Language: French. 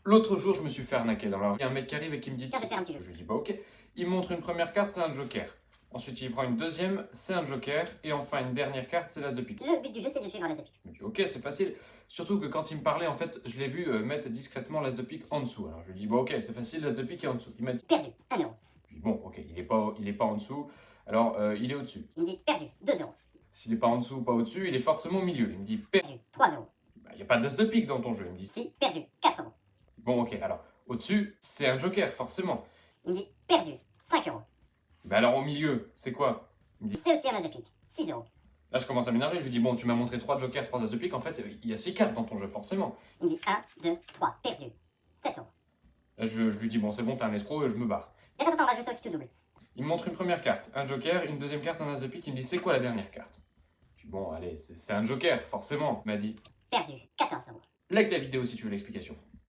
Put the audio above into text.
L'autre jour, je me suis fait arnaquer dans la rue. Il y a un mec qui arrive et qui me dit Tiens, je vais te faire un petit jeu. Je lui dis bah ok. Il me montre une première carte, c'est un joker. Ensuite, il prend une deuxième, c'est un joker. Et enfin, une dernière carte, c'est l'as de pique. Le but du jeu, c'est de suivre l'as de pique. Je me dis ok, c'est facile. Surtout que quand il me parlait, en fait, je l'ai vu mettre discrètement l'as de pique en dessous. Alors je lui dis bah ok, c'est facile, l'as de pique est en dessous. Il m'a dit Perdu, 1 euro. je lui dis, bon ok, il est pas en dessous. Alors il est au-dessus. Il me dit perdu, 2 euros. S'il est pas en dessous ou pas au-dessus, il est forcément au milieu. Il me dit Perdu, 3 euros. il n'y a pas d'as de pique dans ton jeu. Il me dit Si, perdu, 4 euros. bon ok, alors au-dessus, c'est un joker, forcément. Il me dit perdu, 5 euros. Mais alors au milieu, c'est quoi? C'est aussi un as de pique, 6 euros. Là, je commence à m'énerver. Je lui dis bon, tu m'as montré 3 jokers, 3 as de pique. En fait, il y a 6 cartes dans ton jeu, forcément. Il me dit 1, 2, 3, perdu, 7 euros. Là, je lui dis bon, c'est bon, t'es un escroc et je me barre. Et attends, on va jouer ça au qui tout double. Il me montre une première carte, un joker, une deuxième carte, un as de pique. Il me dit c'est quoi la dernière carte? Je dis bon, allez, c'est un joker, forcément. Il m'a dit Perdu, 14 euros. like la vidéo si tu veux l'explication.